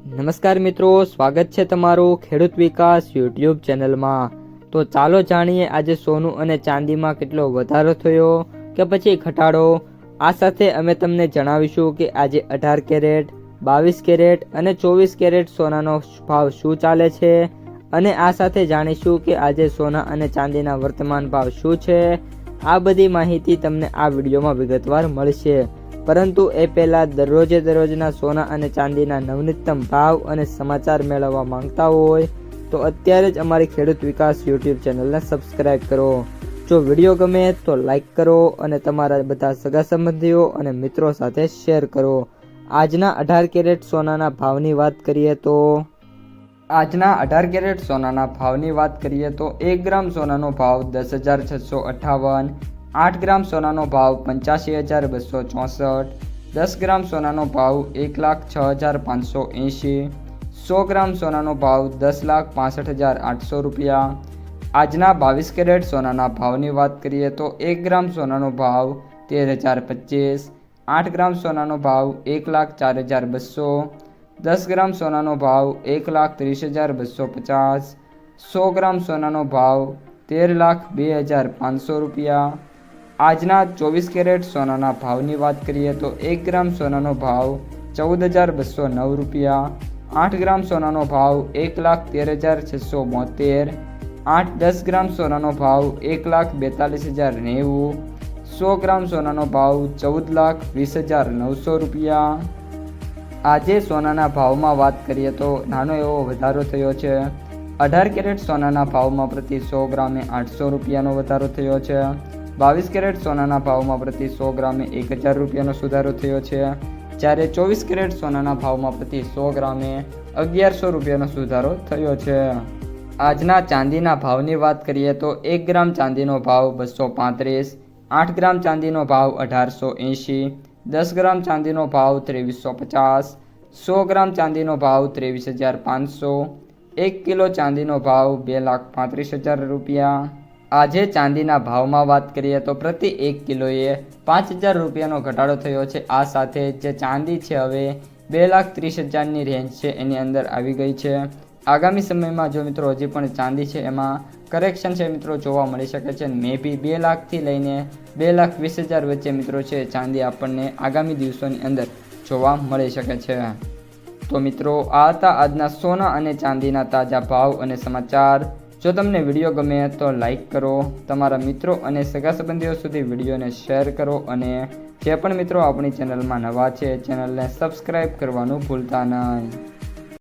નમસ્કાર મિત્રો, સ્વાગત છે તમારું ખેડૂત વિકાસ યુટ્યુબ ચેનલમાં। તો ચાલો જાણીએ આજે સોનું અને ચાંદીમાં કેટલો વધારો થયો કે પછી ઘટાડો। આ સાથે અમે તમને જણાવીશું કે આજે 18 કેરેટ, 22 કેરેટ અને 24 કેરેટ સોનાનો ભાવ શું ચાલે છે અને આ સાથે જાણીશું કે આજે સોના અને ચાંદીના વર્તમાન ભાવ શું છે। આ બધી માહિતી તમને આ વિડીયોમાં વિગતવાર મળશે, પરંતુ એ પહેલાં દરરોજના સોના અને ચાંદીના નવનીતમ ભાવ અને સમાચાર મેળવવા માંગતા હોય તો અત્યારે જ અમારી ખેડૂત વિકાસ યુટ્યુબ ચેનલને સબસ્ક્રાઈબ કરો। જો વિડીયો ગમે તો લાઈક કરો અને તમારા બધા સગા સંબંધીઓ અને મિત્રો સાથે શેર કરો। આજના 18 કેરેટ સોનાના ભાવની વાત કરીએ તો આજના 18 કેરેટ સોનાના ભાવની વાત કરીએ તો 1 ગ્રામ સોનાનો ભાવ 10,658, 8 ગ્રામ સોનાનો ભાવ 85,264, 10 ગ્રામ સોનાનો ભાવ 1,06,580, 100 ગ્રામ સોનાનો ભાવ 10,65,800 રૂપિયા। આજના 22 કેરેટ સોનાના ભાવની વાત કરીએ તો 1 ગ્રામ સોનાનો ભાવ 13,025, 8 ગ્રામ સોનાનો ભાવ 1,04,200, 10 ગ્રામ સોનાનો ભાવ 1,30,250, 100 ગ્રામ સોનાનો ભાવ 13,02,500 રૂપિયા। આજના 24 કેરેટ સોનાના ભાવની વાત કરીએ તો 1 ગ્રામ સોનાનો ભાવ 14,209 રૂપિયા, 8 ગ્રામ સોનાનો ભાવ 1,13,672, 10 ગ્રામ સોનાનો ભાવ 1,42,090, 100 ગ્રામ સોનાનો ભાવ 14,20,900 રૂપિયા। આજે સોનાના ભાવમાં વાત કરીએ તો નાનો એવો વધારો થયો છે। 18 કેરેટ સોનાના ભાવમાં પ્રતિ 100 ગ્રામે 800 રૂપિયાનો વધારો થયો છે। 22 કેરેટ સોનાના ભાવમાં પ્રતિ 100 ગ્રામે 1,000 રૂપિયાનો સુધારો થયો છે, જ્યારે 24 કેરેટ સોનાના ભાવમાં પ્રતિ 100 ગ્રામે 1,100 રૂપિયાનો સુધારો થયો છે। આજના ચાંદીના ભાવની વાત કરીએ તો 1 ગ્રામ ચાંદીનો ભાવ 235, 8 ગ્રામ ચાંદીનો ભાવ 1,880, 10 ગ્રામ ચાંદીનો ભાવ 2,350, 100 ગ્રામ ચાંદીનો ભાવ 23,500, 1 કિલો ચાંદીનો ભાવ 2,35,000 રૂપિયા। આજે ચાંદીના ભાવમાં વાત કરીએ તો પ્રતિ 1 કિલોએ 5,000 રૂપિયાનો ઘટાડો થયો છે। આ સાથે જે ચાંદી છે હવે 2,30,000ની રેન્જ છે એની અંદર આવી ગઈ છે। આગામી સમયમાં જો મિત્રો હજી પણ ચાંદી છે એમાં કરેક્શન છે મિત્રો જોવા મળી શકે છે। મે બી 2 લાખથી લઈને 2,20,000 વચ્ચે મિત્રો છે ચાંદી આપણને આગામી દિવસોની અંદર જોવા મળી શકે છે। તો મિત્રો આ હતા આજના સોના અને ચાંદીના તાજા ભાવ અને સમાચાર। જો તમને વિડીયો ગમે તો લાઈક કરો, તમારા મિત્રો અને સગા સંબંધીઓ સુધી વિડીયોને શેર કરો અને જે પણ મિત્રો આપણી ચેનલમાં નવા છે ચેનલને સબસ્ક્રાઈબ કરવાનું ભૂલતા નહીં।